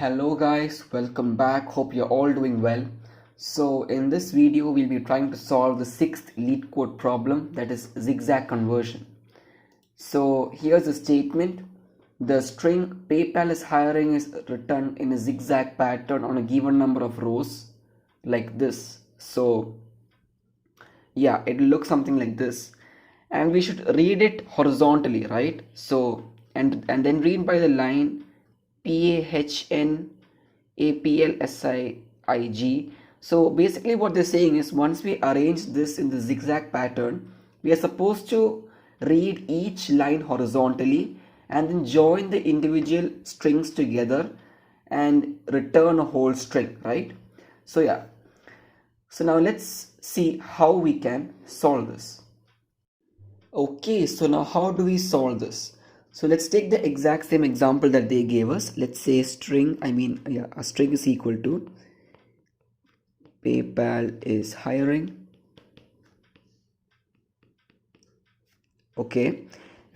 Hello guys, welcome back. Hope you're all doing well. So in this video we'll be trying to solve the sixth Leetcode problem, that is zigzag conversion. So here's the statement. The string PayPal is hiring is written in a zigzag pattern on a given number of rows like this. So yeah, it will look something like this, and we should read it horizontally, right? So and then read by the line PAHNAPLSIIG. So basically what they're saying is, once we arrange this in the zigzag pattern, we are supposed to read each line horizontally and then join the individual strings together and return a whole string, right? So yeah, so now let's see how we can solve this. Okay, so now how do we solve this? So let's take the exact same example that they gave us. Let's say a string is equal to PayPal is hiring. Okay,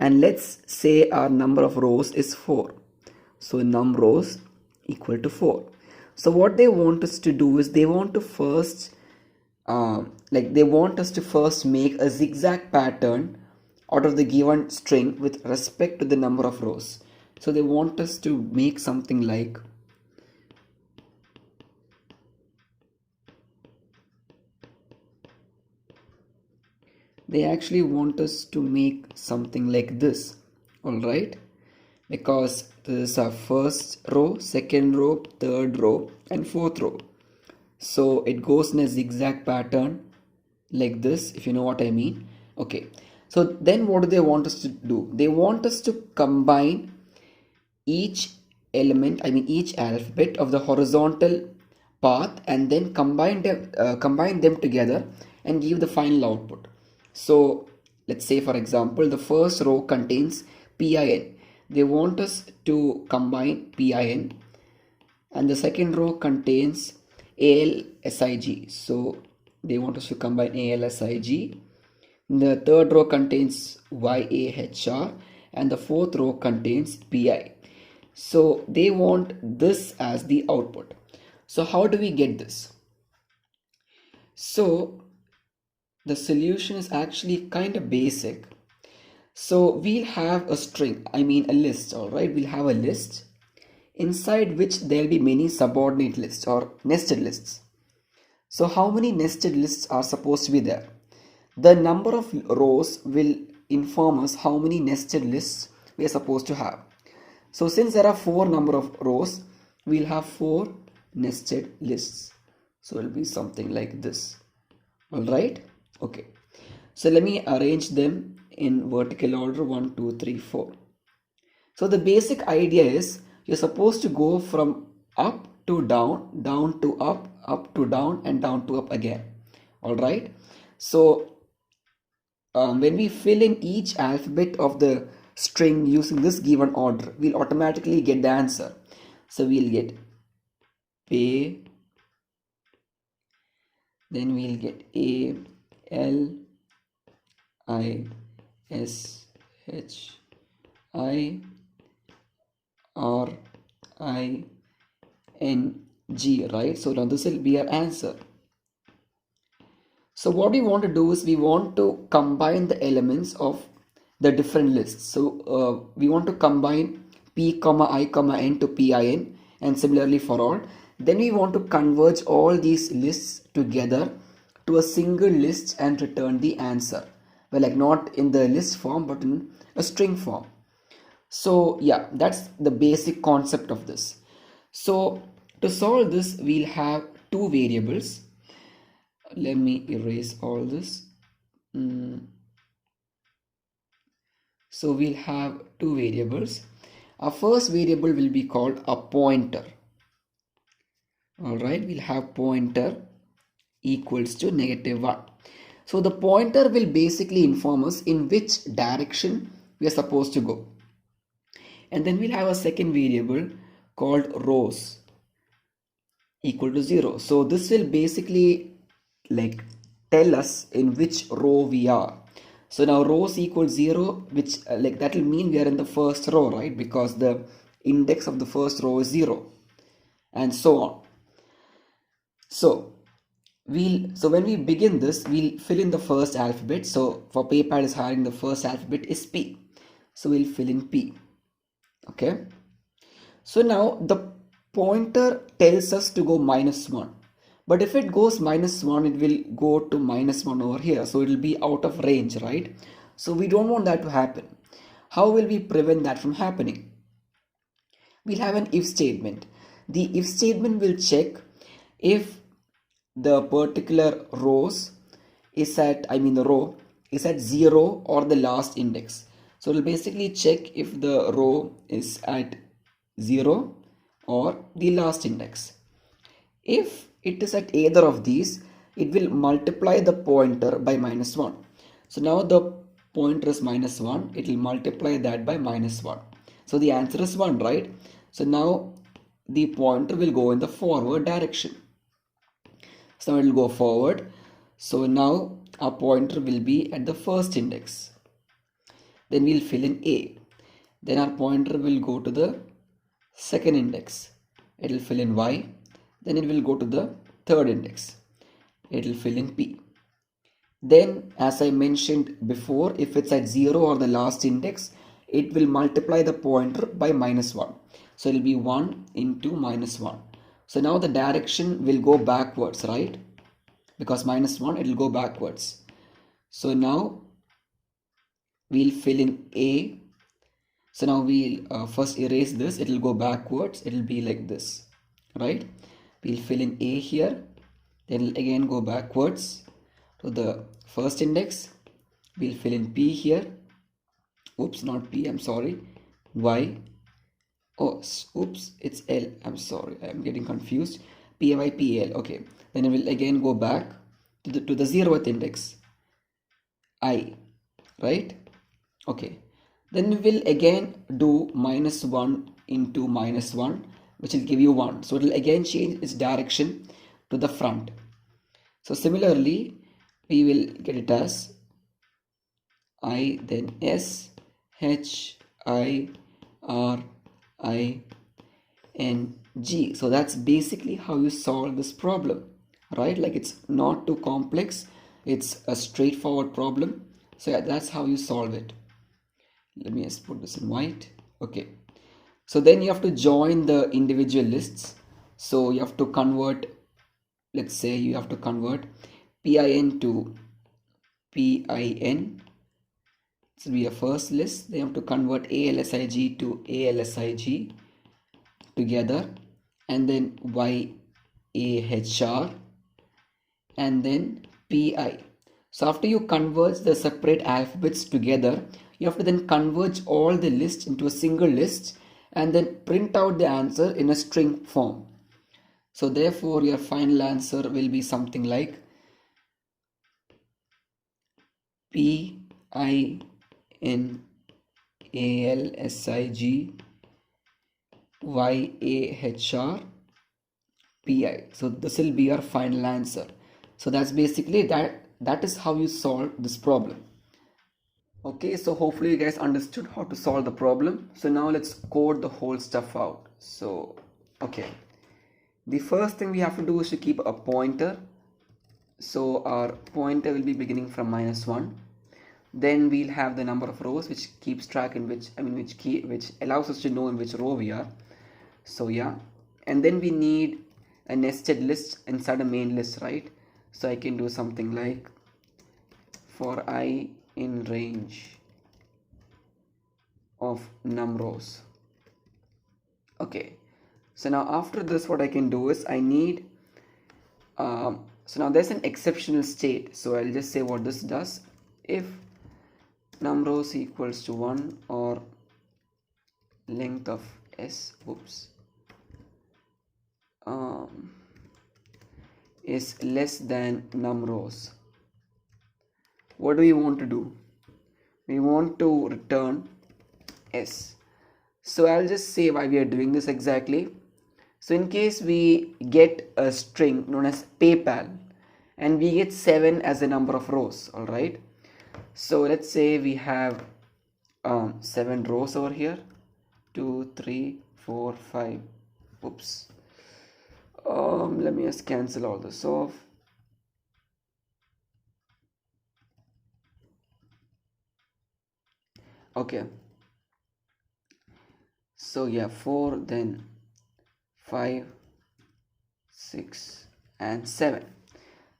and let's say our number of rows is 4. So num rows equal to 4. So what they want us to do is they want to first make a zigzag pattern out of the given string with respect to the number of rows. So they want us to make something like this, all right? Because this is our first row, second row, third row and fourth row. So it goes in a zigzag pattern like this, if you know what I mean. Okay, so then what do they want us to do? They want us to combine each alphabet of the horizontal path and then combine them together and give the final output. So let's say, for example, the first row contains PIN. They want us to combine PIN, and the second row contains ALSIG. So they want us to combine ALSIG. The third row contains YAHR and the fourth row contains PI. So they want this as the output. So how do we get this? So the solution is actually kind of basic. So we'll have a string, a list, all right? We'll have a list inside which there'll be many subordinate lists or nested lists. So how many nested lists are supposed to be there? The number of rows will inform us how many nested lists we are supposed to have. So since there are 4 number of rows, we'll have 4 nested lists. So it'll be something like this. All right. Okay. So let me arrange them in vertical order 1, 2, 3, 4. So the basic idea is you're supposed to go from up to down, down to up to down, and down to up again. All right. So when we fill in each alphabet of the string using this given order, we'll automatically get the answer. So we'll get pay, then we'll get A, L, I, S, H, I, R, I, N, G, right? So now this will be our answer. So what we want to do is we want to combine the elements of the different lists. So we want to combine P, I, N to PIN, and similarly for all. Then we want to converge all these lists together to a single list and return the answer. Well, like not in the list form, but in a string form. So yeah, that's the basic concept of this. So to solve this, we'll have 2 variables. Let me erase all this. So we'll have 2 variables. Our first variable will be called a pointer. All right, we'll have pointer equals to -1. So the pointer will basically inform us in which direction we are supposed to go. And then we'll have a second variable called rows equal to 0. So this will basically tell us in which row we are. So now rows equals 0, which that will mean we are in the first row, right? Because the index of the first row is 0. and so on. So when we begin this, we'll fill in the first alphabet. So for PayPal is hiring, the first alphabet is P. So we'll fill in P. Okay. So now the pointer tells us to go -1. But if it goes -1, it will go to -1 over here. So it will be out of range, right? So we don't want that to happen. How will we prevent that from happening? We'll have an if statement. The if statement will check if the particular rows is at, the row is at 0 or the last index. So it'll basically check if the row is at 0 or the last index. If it is at either of these, it will multiply the pointer by -1. So now the pointer is -1, it will multiply that by -1. So the answer is 1, right? So now the pointer will go in the forward direction. So it will go forward. So now our pointer will be at the first index. Then we'll fill in A. Then our pointer will go to the second index. It will fill in Y. Then it will go to the third index. It will fill in P. Then, as I mentioned before, if it's at 0 or the last index, it will multiply the pointer by -1. So it will be 1 into -1. So now the direction will go backwards, right? Because -1, it will go backwards. So now we'll fill in A. So now we'll first erase this. It will go backwards. It will be like this, right? We'll fill in A here. Then it'll again go backwards to the first index. We'll fill in P here. Oops, not P, I'm sorry. Y. Oh, oops, it's L. I'm sorry, I'm getting confused. PYPL. Okay. Then it will again go back to the 0th index. I. Right? Okay. Then we will again do -1 into -1, which will give you 1. So it will again change its direction to the front. So similarly, we will get it as I, then S, H, I, R, I, N, G. So that's basically how you solve this problem, right? Like, it's not too complex. It's a straightforward problem. So yeah, that's how you solve it. Let me just put this in white. Okay. So then you have to join the individual lists. So you have to convert, let's say you have to convert PIN to PIN. This will be a first list. They have to convert ALSIG to ALSIG together, and then YAHR, and then PI. So after you converge the separate alphabets together, you have to then converge all the lists into a single list and then print out the answer in a string form. So therefore your final answer will be something like PINALSIG YAHR PI. So this will be your final answer. So that's basically that is how you solve this problem. Okay, so hopefully you guys understood how to solve the problem. So now let's code the whole stuff out. So okay, the first thing we have to do is to keep a pointer. So our pointer will be beginning from -1. Then we'll have the number of rows, which keeps track in which which allows us to know in which row we are. So yeah, and then we need a nested list inside a main list, right? So I can do something like for I in range of num rows. Okay, so now after this, what I can do is I need so now there's an exceptional state. So I'll just say what this does. If num rows equals to 1 or length of s is less than num rows, what do we want to do? We want to return s. So I'll just say why we are doing this exactly. So in case we get a string known as PayPal and we get 7 as the number of rows, all right? So let's say we have 7 rows over here, 2, 3, 4, 5. Oops. Let me just cancel all this off. Okay, so yeah, 4, then 5, 6 and 7.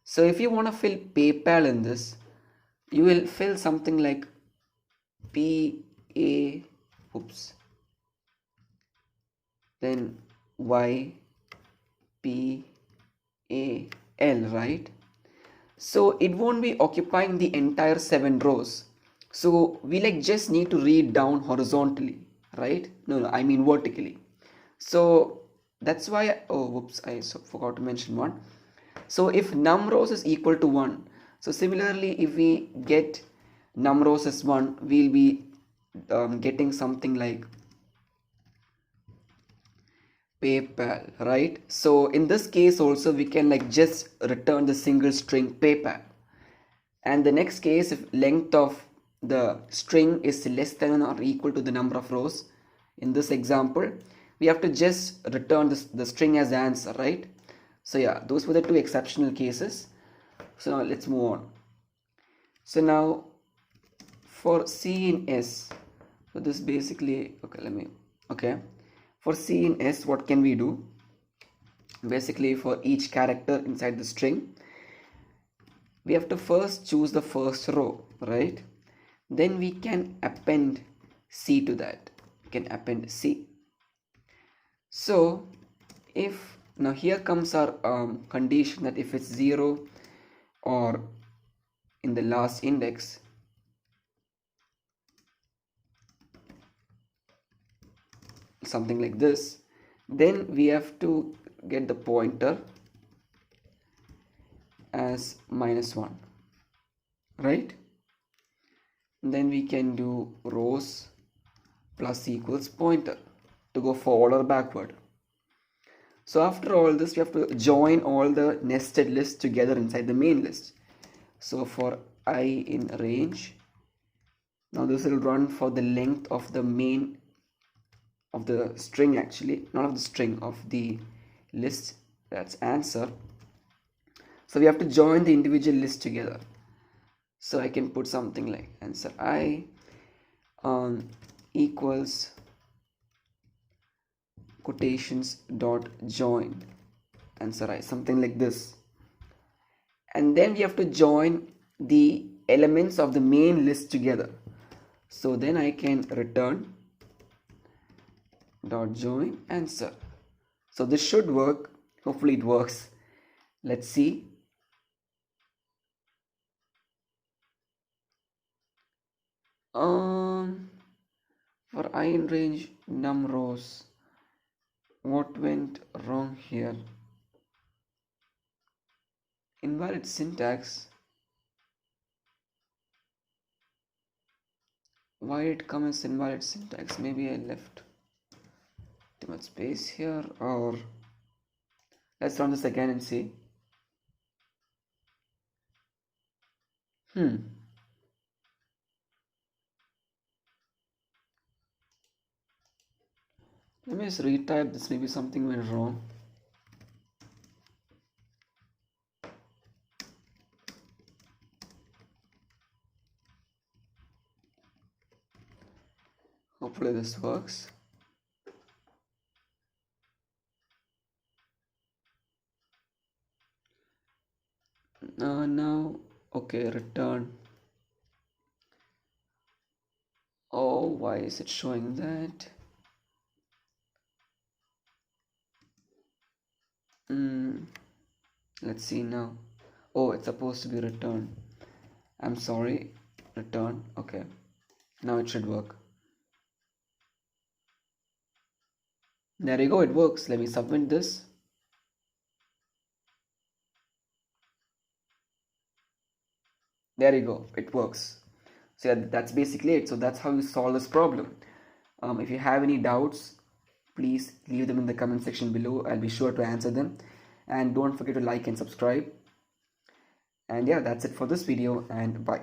So if you want to fill PayPal in this, you will fill something like P-A, oops, then Y-P-A-L, right? So it won't be occupying the entire 7 rows. So we like just need to read down horizontally, right? No, I mean vertically. So that's why, oh whoops, I forgot to mention one. So if num rows is equal to 1, so similarly if we get num rows as 1, we'll be getting something like PayPal, right? So in this case also we can like just return the single string PayPal. And the next case, if length of the string is less than or equal to the number of rows, in this example we have to just return the string as answer, right? So yeah, those were the 2 exceptional cases. So now let's move on. So now for C in S, so this basically, okay, for C in S, what can we do? Basically for each character inside the string, we have to first choose the first row, right? Then we can append C to that. We can append C. So if now here comes our condition that if it's 0 or in the last index, something like this, then we have to get the pointer as -1, right? Then we can do rows plus equals pointer to go forward or backward. So after all this, we have to join all the nested lists together inside the main list. So for I in range, now this will run for the length of the main of the string, actually not of the string, of the list, that's answer. So we have to join the individual lists together. So I can put something like answer I equals quotations dot join answer I, something like this. And then we have to join the elements of the main list together. So then I can return dot join answer. So this should work. Hopefully it works. Let's see. For I in range num rows, what went wrong here? Invalid syntax. Why did it come as invalid syntax? Maybe I left too much space here, or let's run this again and see. Let me just retype this, maybe something went wrong. Hopefully this works. Now, okay, return. Oh, why is it showing that? Let's see now. Oh, it's supposed to be return. I'm sorry, return. Okay, now it should work. There you go, it works. Let me submit this. There you go, it works. So yeah, that's basically it. So that's how you solve this problem. If you have any doubts, please leave them in the comment section below. I'll be sure to answer them. And don't forget to like and subscribe. And yeah, that's it for this video, and bye.